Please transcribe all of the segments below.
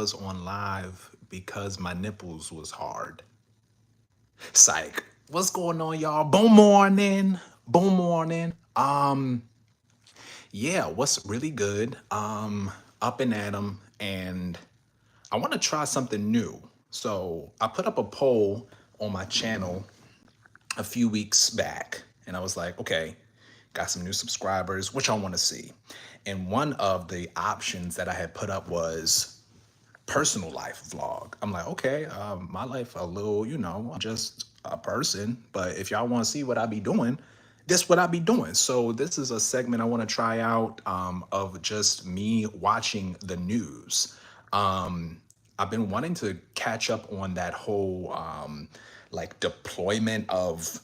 was on live because my nipples was hard. Psych. What's going on, y'all? Boom morning. Boom morning. Yeah, what's really good? Up and at 'em, and I want to try something new. So I put up a poll on my channel a few weeks back, and I was like, okay, got some new subscribers, which I want to see. And one of the options that I had put up was personal life vlog. I'm like, okay, my life a little, I'm just a person, but if y'all want to see what I be doing, this what I be doing. So this is a segment I want to try out of just me watching the news. I've been wanting to catch up on that whole like deployment of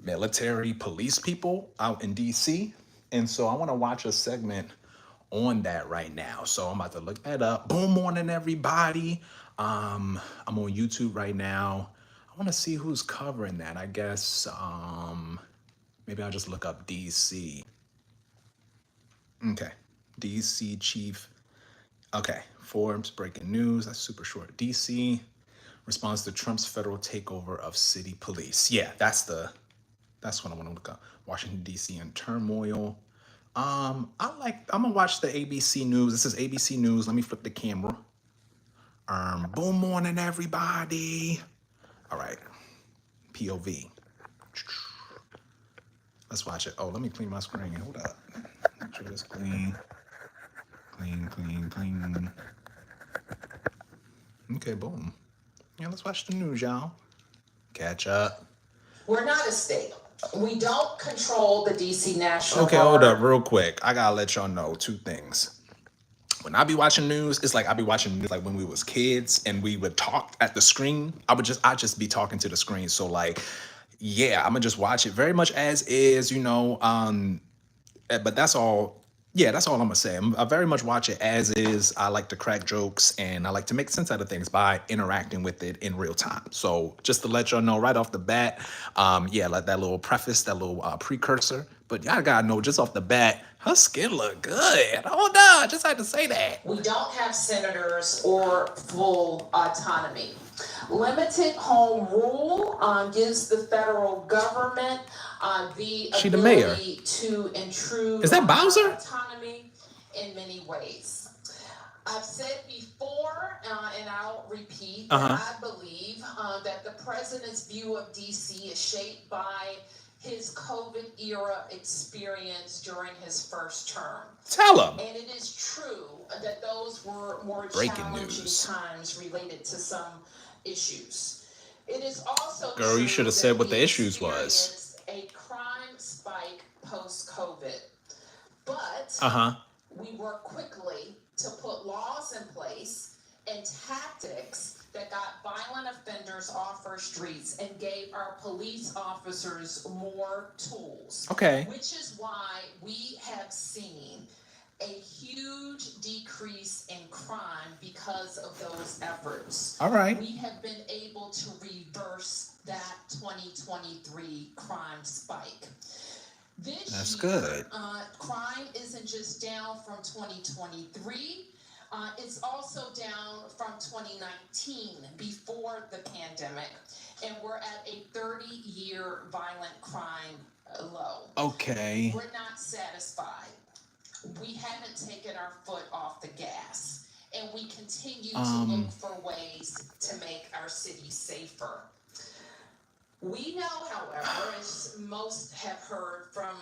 military police people out in DC. And so I want to watch a segment on that right now. So I'm about to look that up. Boom morning, everybody. I'm on YouTube right now. I want to see who's covering that. I guess maybe I'll just look up DC. Okay. DC chief. Okay. Forbes breaking news. That's super short. DC responds to Trump's federal takeover of city police. Yeah, that's what I want to look up. Washington D.C. in turmoil. I'm gonna watch the ABC News. This is ABC News. Let me flip the camera. Boom morning, everybody. All right, POV. Let's watch it. Oh, let me clean my screen. Hold up. Make sure it's clean. Clean. Okay, boom. Yeah, let's watch the news, y'all. Catch up. We're not a state. We don't control the DC National Okay, Guard. hold up real quick. I gotta let y'all know two things. When I be watching news, it's like I be watching news like when we was kids and we would talk at the screen. I just be talking to the screen. So like, yeah, I'm gonna just watch it very much as is, but that's all. Yeah, that's all I'm gonna say. I very much watch it as is. I like to crack jokes and I like to make sense out of things by interacting with it in real time. So just to let y'all know right off the bat, yeah, like that little preface, that little precursor. But y'all gotta know just off the bat, her skin look good. Hold on, I just had to say that. We don't have senators or full autonomy. Limited home rule gives the federal government the She the mayor. ability to intrude Is that Bowser? autonomy in many ways. I've said before, and I'll repeat, that I believe that the president's view of DC is shaped by his COVID era experience during his first term. Tell him. And it is true that those were more Breaking challenging news. times related to some issues. It is also Girl, true you should have that said what we the issues was. experienced a crime spike post-COVID. But we worked quickly to put laws in place and tactics that got violent offenders off our streets and gave our police officers more tools. Okay. Which is why we have seen a huge decrease in crime because of those efforts. All right. We have been able to reverse that 2023 crime spike. That's year, good. Crime isn't just down from 2023. It's also down from 2019, before the pandemic, and we're at a 30-year violent crime low. Okay. We're not satisfied. We haven't taken our foot off the gas, and we continue to look for ways to make our city safer. We know, however, as most have heard from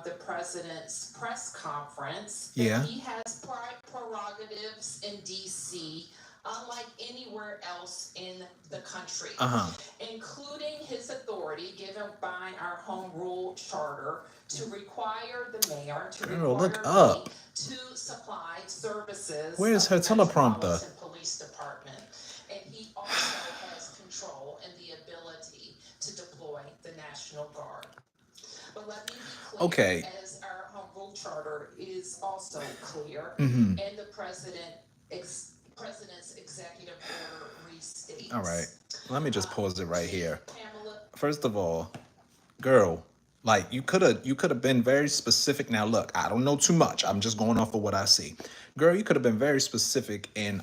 the president's press conference, that he has prerogatives in D.C. unlike anywhere else in the country, including his authority given by our home rule charter to require the mayor to to supply services. Where's her teleprompter? Police Department, and he also has control and the ability to deploy the National Guard. But let me be clear, as our home rule charter is also clear, and the president's executive order restates. All right. Let me just pause it right here. First of all, girl, Like you could have been very specific. Now look, I don't know too much. I'm just going off of what I see. Girl, you could have been very specific in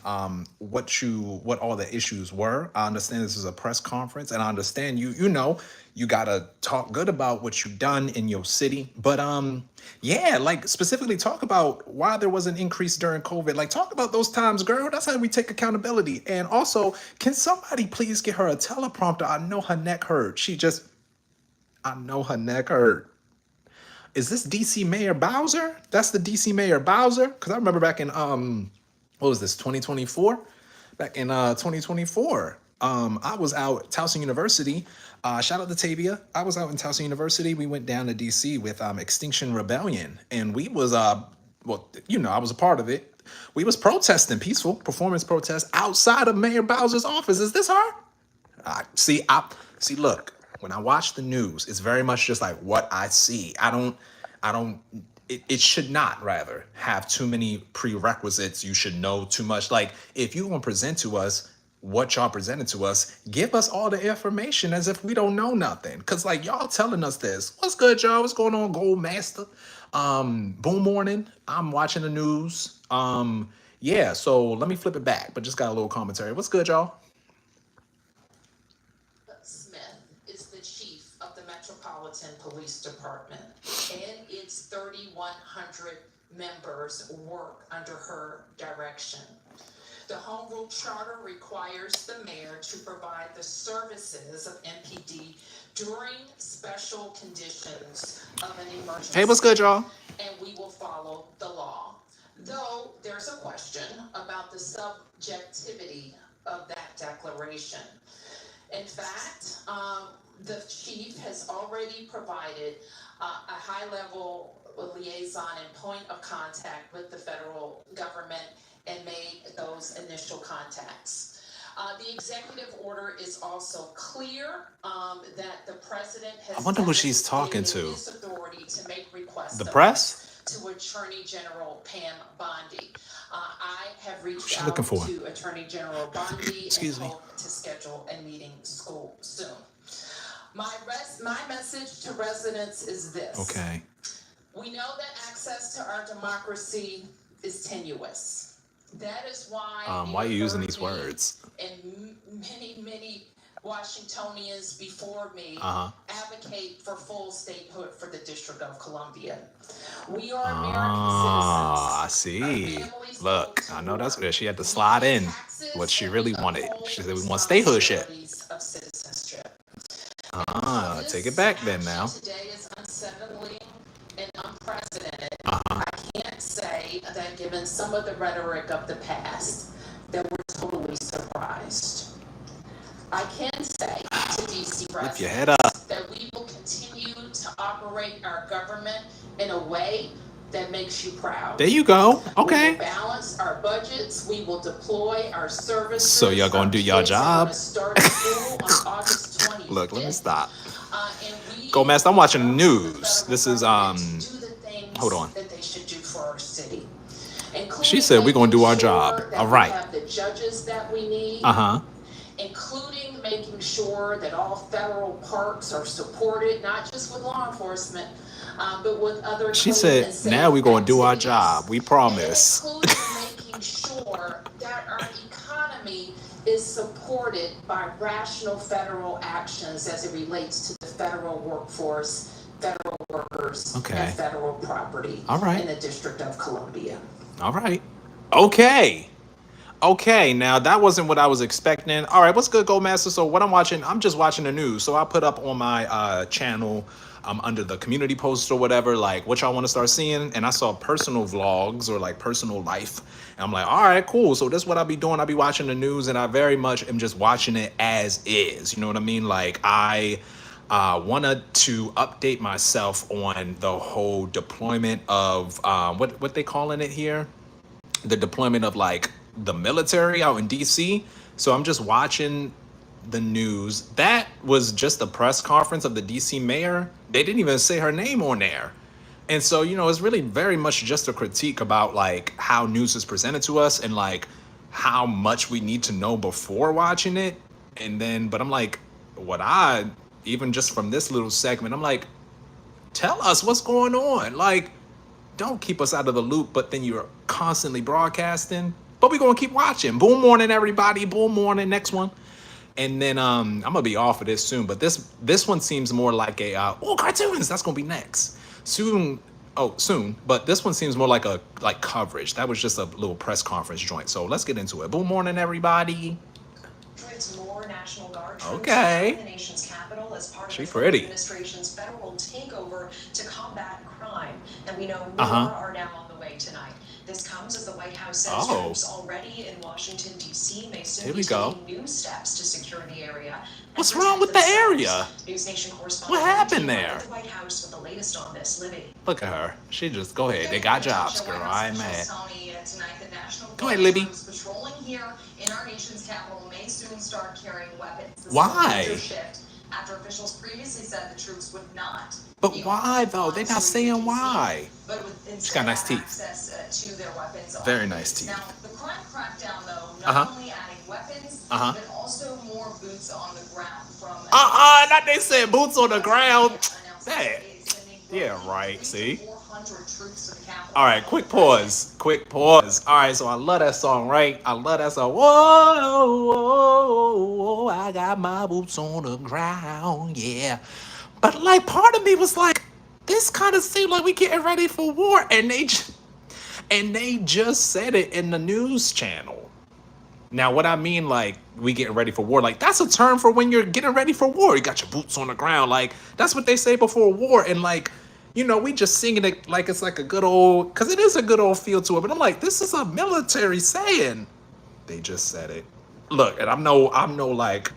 what all the issues were. I understand this is a press conference, and I understand you gotta talk good about what you've done in your city. But yeah, like specifically talk about why there was an increase during COVID. Like talk about those times, girl. That's how we take accountability. And also, can somebody please get her a teleprompter? I know her neck hurt. I know her neck hurt. Is this DC Mayor Bowser? That's the DC Mayor Bowser? Because I remember back in what was this, 2024? Back in 2024, I was out at Towson University. Shout out to Tavia. I was out in Towson University. We went down to DC with Extinction Rebellion, and we was well, I was a part of it. We was protesting, peaceful performance protest outside of Mayor Bowser's office. Is this her? I see. Look, when I watch the news, it's very much just like what I see. I don't. It should not rather have too many prerequisites. You should know too much. Like if you want to present to us what y'all presented to us, give us all the information as if we don't know nothing. Cause like y'all telling us this. What's good, y'all? What's going on, Gold Master? Boom morning. I'm watching the news. Yeah. So let me flip it back, but just got a little commentary. What's good, y'all? Smith is the chief of the Metropolitan Police Department, and its 3,100 members work under her direction. The Home Rule Charter requires the mayor to provide the services of MPD during special conditions of an emergency. Hey, what's good, y'all? And we will follow the law. Though there's a question about the subjectivity of that declaration. In fact, the chief has already provided a high-level liaison and point of contact with the federal government and made those initial contacts. The executive order is also clear that the president has. I wonder who she's talking to. His authority to make requests. The press? To Attorney General Pam Bondi. I have reached What's she out looking for? to Attorney General Bondi Excuse and me. hope to schedule a meeting soon. My message to residents is this. Okay. We know that access to our democracy is tenuous. That is why Why are you using these words? And many Washingtonians before me advocate for full statehood for the District of Columbia. We are American citizens. I see. Look, I know that's what she had to slide in what she really wanted. She said we want statehood shit. Of citizenship. Take it back then now. Today is unsettling and unprecedented. I can't say that given some of the rhetoric of the past that we're totally surprised. I can say to DC Lift your head up. residents that we will continue to operate our government in a way that makes you proud. There you go. We Okay. will balance our budgets. We will deploy our services. So y'all gonna do y'all Our kids are job? gonna start school on August 25th. Look, let me stop. And we Go, Master, I'm watching the want news. the This is, federal government to do the things hold on. that they should do for our city. She said we're gonna do our job. Including making sure that All right. we have the judges that we need. Including making sure that all federal parks are supported, not just with law enforcement, but with other. She clean said, and safe now we're gonna do our activities. job. We promise. And including making sure that our economy is supported by rational federal actions as it relates to the federal workforce, federal workers, Okay. and federal property. All right. In the District of Columbia. All right. Okay. Okay, now that wasn't what I was expecting. All right, what's good, Goldmaster? So what I'm just watching the news. So I put up on my channel under the community post or whatever, like what y'all want to start seeing. And I saw personal vlogs or like personal life. And I'm like, all right, cool. So this is what I'll be doing. I'll be watching the news and I very much am just watching it as is. You know what I mean? Like I wanted to update myself on the whole deployment of what they calling it here? The deployment of like the military out in DC. So I'm just watching the news. That was just a press conference of the DC mayor. They didn't even say her name on there. And so, it's really very much just a critique about like how news is presented to us and like how much we need to know before watching it. And then, but I'm like, even just from this little segment, I'm like, Tell us what's going on. Like, don't keep us out of the loop, but then you're constantly broadcasting. But we're gonna keep watching. Boom morning, everybody. Boom morning. Next one. And then I'm gonna be off of this soon, but this one seems more like a oh, cartoons. That's gonna be next soon. Oh, soon. But this one seems more like a coverage. That was just a little press conference joint. So let's get into it. Boom morning, everybody. More National Guard troops Okay. in the nation's capital as part of She the pretty. administration's federal takeover to combat crime. And we know more Uh-huh. are now on the way tonight. This comes as the White House says Oh. troops already in Washington, D.C. may soon Here be we go. taking new steps to secure the area. What's and wrong with the protect themselves. area? News Nation correspondent What happened Libby there? at the White House with the latest on this. Libby. Look at her. She just go ahead. They got jobs, girl. I ain't mad. Go ahead, Guard Libby. troops patrolling here in our nation's capital may soon start carrying weapons. This is a Why? major shift after officials previously said the troops would not. But be why on though? They're not to saying DC, why. But would She's instead got nice have teeth. access to their weapons. on Very base. nice teeth. Now, the crime crackdown, though, not Uh-huh. only adding weapons, Uh-huh. but also more boots on the ground from. Not they said boots on the ground. That. Yeah, Yeah, right. See. 400 troops to the capital. All right, quick pause. Quick pause. All right, so I love that song, right? I love that song. Whoa, whoa, whoa, I got my boots on the ground, yeah. But like, part of me was like, this kind of seemed like we getting ready for war, and they just said it in the news channel. Now, what I mean, like, we getting ready for war, like, that's a term for when you're getting ready for war. You got your boots on the ground. Like, that's what they say before war. And, like, you know, we just singing it like it's like a good old, because it is a good old feel to it. But I'm like, this is a military saying. They just said it. Look, and I'm like,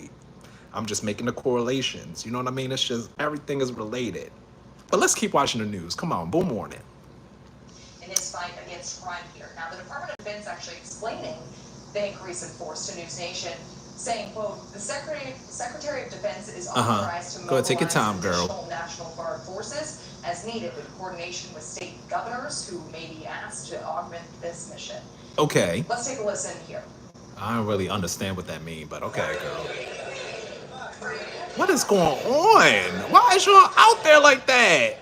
I'm just making the correlations. You know what I mean? It's just, everything is related. But let's keep watching the news. Come on, boom morning. In his fight against crime here. Now, the Department of Defense actually explaining the increase in force to News Nation, saying, quote, the Secretary of Defense is authorized to Go ahead, take your mobilize time, girl. additional National Guard forces as needed with coordination with state governors who may be asked to augment this mission. Okay. Let's take a listen here. I don't really understand what that means, but okay, girl. What is going on? Why is y'all out there like that?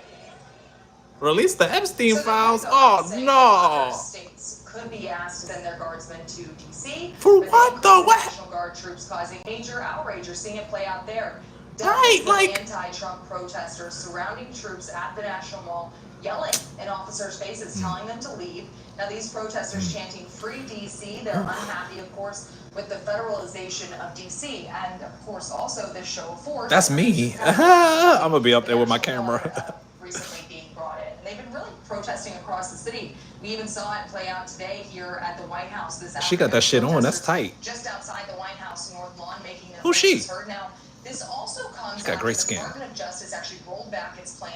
Release the Epstein files? Oh, no. States could be asked to send their guardsmen to D.C. For what, though? What? National Guard troops causing major outrage. You're seeing it play out there. Right, Dozens like- of anti-Trump protesters surrounding troops at the National Mall, yelling in officers' faces, telling them to leave. Now, these protesters chanting "Free D.C." They're unhappy, of course, with the federalization of D.C. and, of course, also this show of force. That's me. I'm gonna be up there with my camera. Recently being brought in. And they've been really protesting across the city. We even saw it play out today here at the White House this afternoon. She got that shit on. That's tight. Just outside the White House North Lawn, making their Who's she? voices heard. Now, this also comes She's got after great the skin. Department of Justice actually rolled back its plan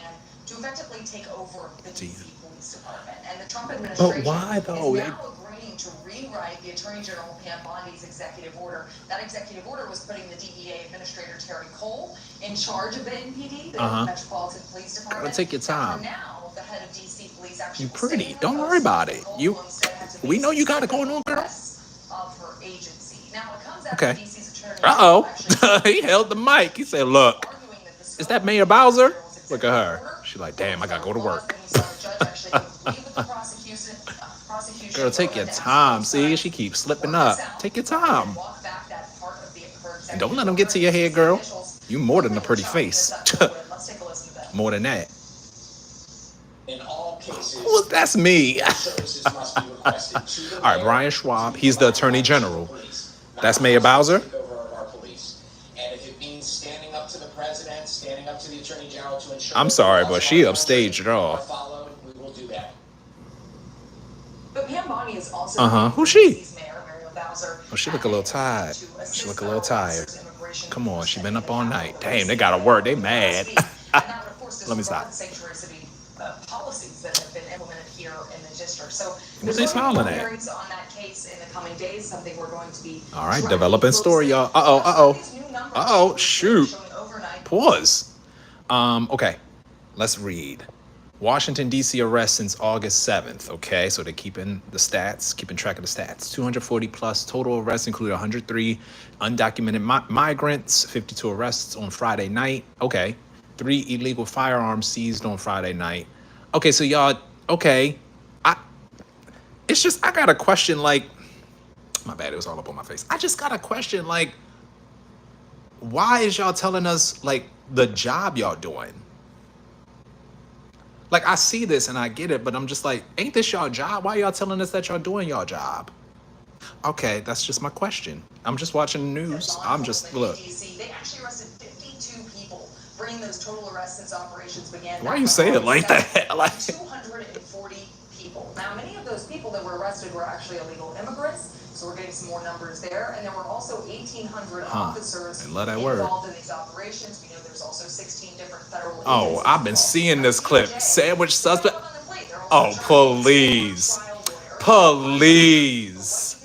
to effectively take over the DC Police Department. And the Trump administration why, though? is now agreeing to rewrite the Attorney General Pam Bondi's executive order. That executive order was putting the DEA Administrator Terry Cole in charge of the NPD, the Metropolitan Police Department. Gotta take your time. And now, the head of DC Police actually You will pretty. stay in her Don't post, worry about but it. Cole You- will instead have to we make know you got it specific going on, girl. requests of her agency. Now, it comes after Okay. DC's Attorney Uh-oh. actually He held the mic. He said, look, arguing that the is that Mayor Bowser? Look at her. She's like, damn, I gotta go to work. Girl, take your time. See, she keeps slipping up. Take your time. And don't let them get to your head, girl. You more than a pretty face. More than that. In all cases, Well, that's me. services must be requested to the All right, mayor Brian Schwab. He's the Attorney General. That's Mayor Bowser? Over our police. And if it means standing up to the president, standing up to the Attorney General to ensure I'm that sorry, the but laws she of our upstaged it country all. are followed, we will do that. But Pam Bondi is also Who's she? DC's mayor, Muriel Bowser. Oh, she look a little tired. She look a little tired. Come on, she been up all night. Damn, they gotta work. They mad. Let me stop. Sanctuary city policies that have been implemented here in the district. So What there's they going to be smiling more at? hearings on that case in the coming days. Something we're going to be. All right, tracking developing story, closely. y'all. Uh-oh. These new numbers Uh-oh, shoot. showing overnight Pause. Okay, let's read. Washington, D.C. arrests since August 7th. Okay, so they're keeping the stats, keeping track of the stats. 240 plus total arrests, including 103 undocumented migrants, 52 arrests on Friday night. Okay, 3 illegal firearms seized on Friday night. Okay, so y'all, okay. I it's just I got a question like my bad, it was all up on my face. I just got a question like why is y'all telling us like the job y'all doing? Like I see this and I get it, but I'm just like, ain't this y'all job? Why y'all telling us that y'all doing y'all job? Okay, that's just my question. I'm just watching the news. I'm just look. They actually arrested 52 people, bringing those total arrests since operations began. Why you say it like that? Like 240 people. Now, many of those people that were arrested were actually illegal immigrants, so we're getting some more numbers there. And there were also 1,800 officers involved in these operations. We know there's also 16 different federal agencies. Oh, I've been seeing this clip. Sandwich suspect. Oh, police. Police.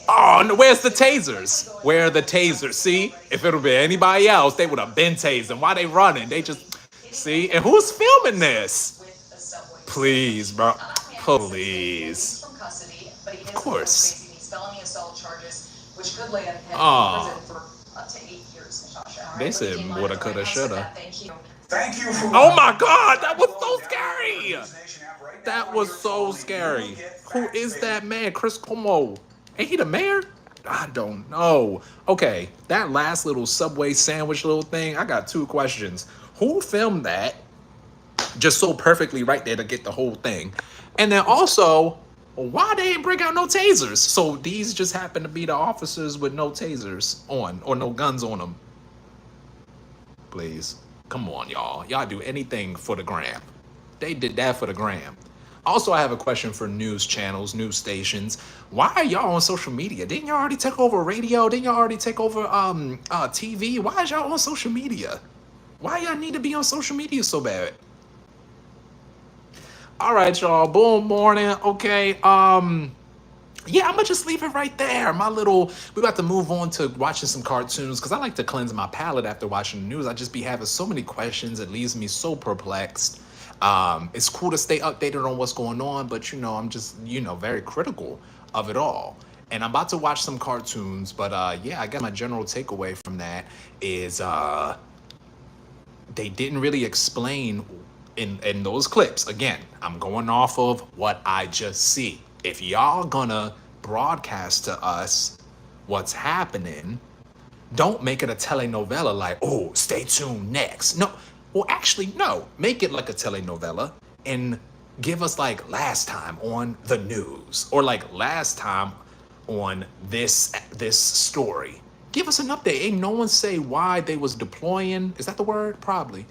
Oh, no, where's the tasers? Where are the tasers? See, if it would be anybody else, they would have been tasing. Why they running? They just, see? And who's filming this? Please, bro. Police. Of course. Oh. They said woulda, coulda, shoulda. Thank you for Oh my God, that was so scary. That was so scary. Who is that man? Chris Cuomo. Ain't he the mayor? I don't know. Okay, that last little Subway sandwich little thing, I got 2 questions. Who filmed that just so perfectly right there to get the whole thing? And then also, why they ain't bring out no tasers? So these just happen to be the officers with no tasers on or no guns on them. Please. Come on, y'all. Y'all do anything for the gram. They did that for the gram. Also, I have a question for news channels, news stations. Why are y'all on social media? Didn't y'all already take over radio? Didn't y'all already take over TV? Why is y'all on social media? Why y'all need to be on social media so bad? All right, y'all. Boom, morning. Okay. Yeah, I'm gonna just leave it right there. We about to move on to watching some cartoons because I like to cleanse my palate after watching the news. I just be having so many questions. It leaves me so perplexed. It's cool to stay updated on what's going on, but I'm just, very critical of it all. And I'm about to watch some cartoons, but yeah, I guess my general takeaway from that is they didn't really explain in those clips. Again, I'm going off of what I just see. If y'all gonna broadcast to us what's happening, don't make it a telenovela like, oh, stay tuned next. No, well, actually, no. Make it like a telenovela and give us like last time on the news or like last time on this story. Give us an update. Ain't no one say why they was deploying. Is that the word? Probably.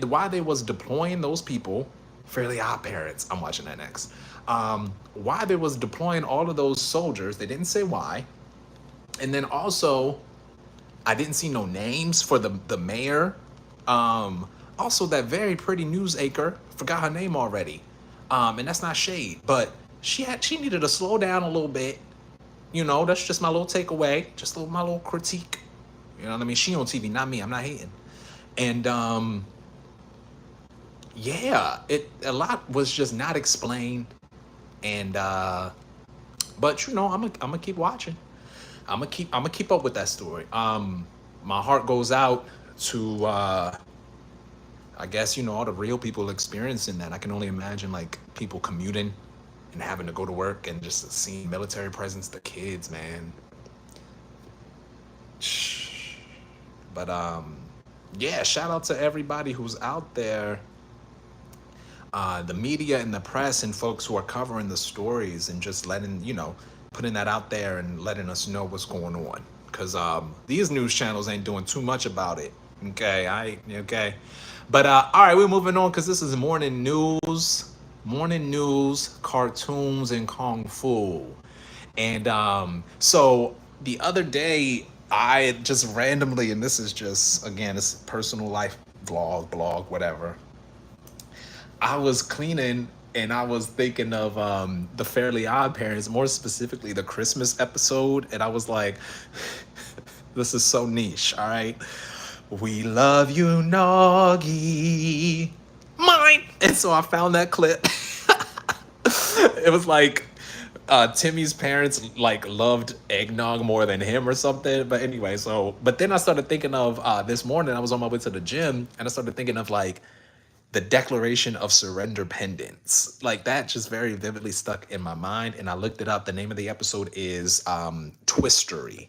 Why they was deploying those people. Fairly Odd Parents. I'm watching that next. Why they was deploying all of those soldiers. They didn't say why. And then also, I didn't see no names for the mayor. Also, that very pretty news anchor, forgot her name already. And that's not shade, but she needed to slow down a little bit. That's just my little takeaway, just my little critique. You know what I mean? She on TV, not me. I'm not hating. And yeah, a lot was just not explained. And but I'm gonna keep watching. I'm gonna keep up with that story. My heart goes out to I guess all the real people experiencing that. I can only imagine like people commuting and having to go to work and just seeing military presence, the kids, man. But yeah, shout out to everybody who's out there, the media and the press and folks who are covering the stories and just letting putting that out there and letting us know what's going on, because these news channels ain't doing too much about it. Okay. But all right, we're moving on because this is morning news, cartoons, and kung fu. And so the other day, I just randomly, and this is just, again, it's personal life blog, whatever. I was cleaning and I was thinking of the Fairly Odd Parents, more specifically the Christmas episode. And I was like, this is so niche, all right? We love you, Noggy. Mine. And so I found that clip. It was like Timmy's parents like loved eggnog more than him or something. But anyway, but then I started thinking of this morning I was on my way to the gym and I started thinking of like the Declaration of Surrender pendants. Like that just very vividly stuck in my mind. And I looked it up. The name of the episode is Twistory.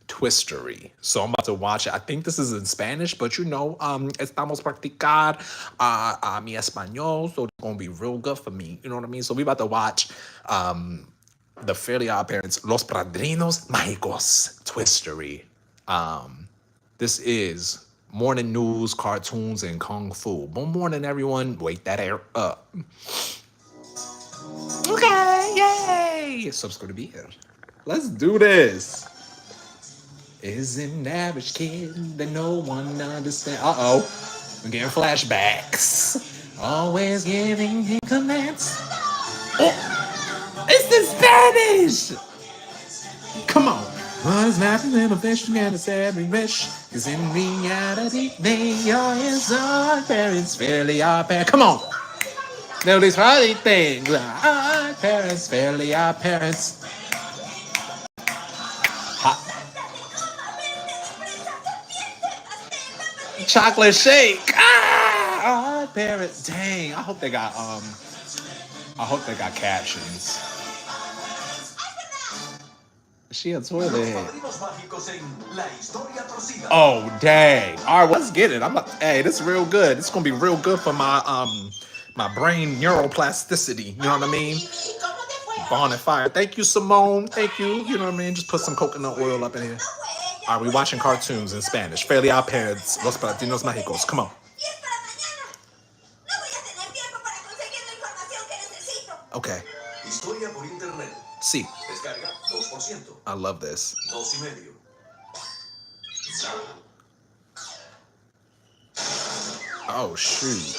Twistory. So I'm about to watch it. I think this is in Spanish, but estamos practicar mi español, so it's gonna be real good for me. You know what I mean? So we about to watch the Fairly Odd Parents, Los Padrinos Mágicos, Twistory. This is morning news, cartoons, and kung fu. Good morning, everyone. Wake that air up. Okay, yay! So it's good to be here. Let's do this. Is an average kid that no one understands. Uh-oh. I'm getting flashbacks. Always giving him commands. Oh, it's the Spanish! Come on. What's happening in a fish and it's every wish? Cause in reality, they are his own parents. Fairly odd parents. Come on. No, these funny things. Our parents, fairly odd parents. Chocolate shake. Our parents. Dang. I hope they got captions. Is she a toilet head? Oh dang. Alright, let's get it. Hey, this is real good. This is gonna be real good for my my brain neuroplasticity. You know what I mean? Born and fire. Thank you, Simone. Thank you. You know what I mean? Just put some coconut oil up in here. Are we watching cartoons in Spanish? Fairly Odd Parents, Los Padrinos Mágicos. Come on. Okay. Sí. I love this. Oh, shoot.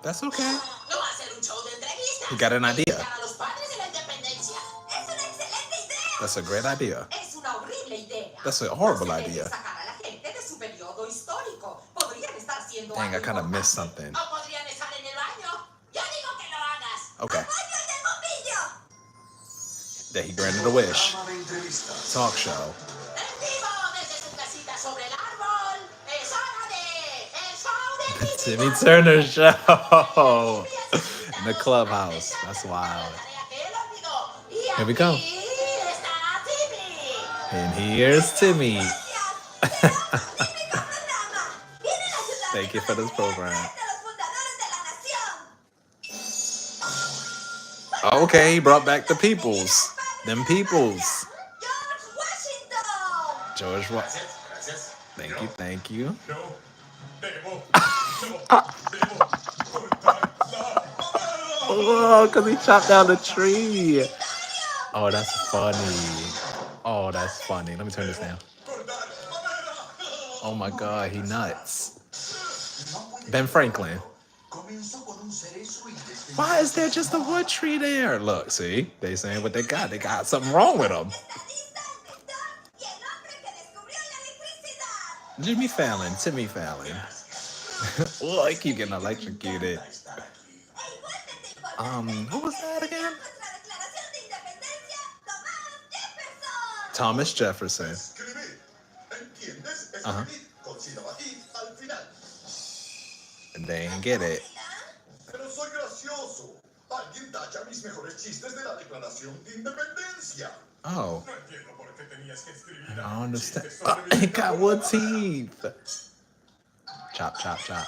That's okay. You got an idea. That's a great idea. That's a horrible idea. Dang, I kind of missed something. Okay. That he granted a wish. Talk show. Timmy Turner show. In the clubhouse. That's wild. Here we go. And here's Timmy. Thank you for this program. Okay, he brought back the peoples. Them peoples. George Washington. Thank you. Oh, because he chopped down the tree. Oh, that's funny. Let me turn this down. Oh my God, he nuts. Ben Franklin. Why is there just a wood tree there? Look, see? They saying what they got. They got something wrong with them. Timmy Fallon. Oh, I keep getting electrocuted. Who was that again? Thomas Jefferson. Uh-huh. And they ain't get it. Oh. I don't understand. It got wood teeth. Chop, chop, chop.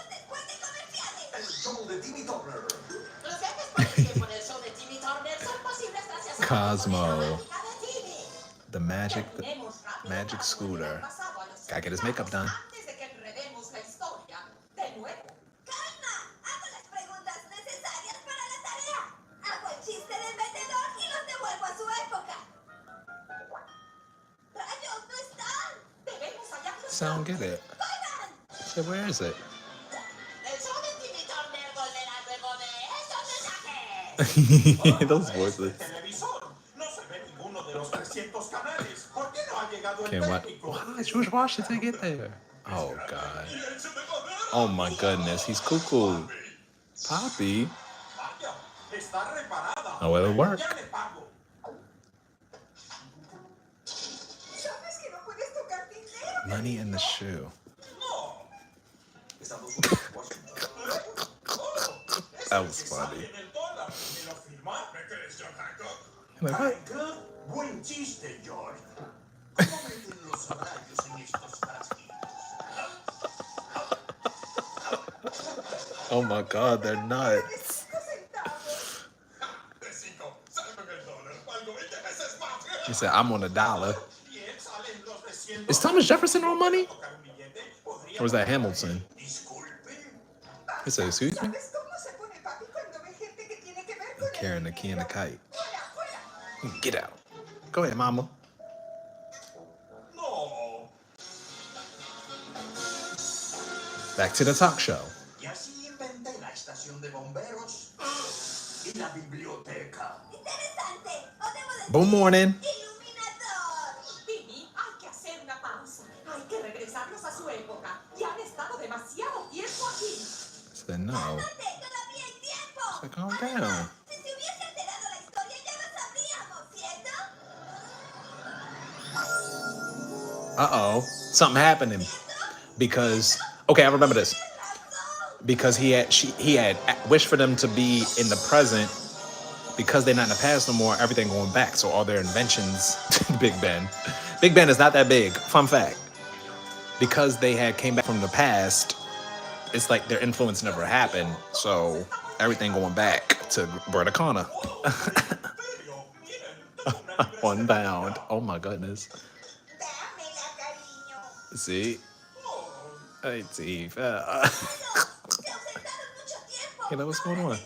Cosmo. The magic scooter. Gotta get his makeup done. I don't get it. So where is it? Those voices. Okay, what? Why did George Washington get there? Oh God. Oh my goodness, he's cuckoo. Poppy. Oh, it'll work. Money in the shoe. That was funny. Like, what? Oh my God, they're nuts. He said, I'm on $1. Is Thomas Jefferson on money? Or was that Hamilton? He said, excuse me? I'm carrying the key and the kite. Get out. Go ahead, mama. Back to the talk show. Good morning. I said no. I said, calm down. Uh-oh. Something happened to him. Because, okay, I remember this. Because he had wished for them to be in the present. Because they're not in the past no more, everything going back. So all their inventions, Big Ben. Big Ben is not that big. Fun fact. Because they had came back from the past, it's like their influence never happened. So everything going back to Berta Connor. Unbound. Oh my goodness. See? Hey, Steve. You know what's going on?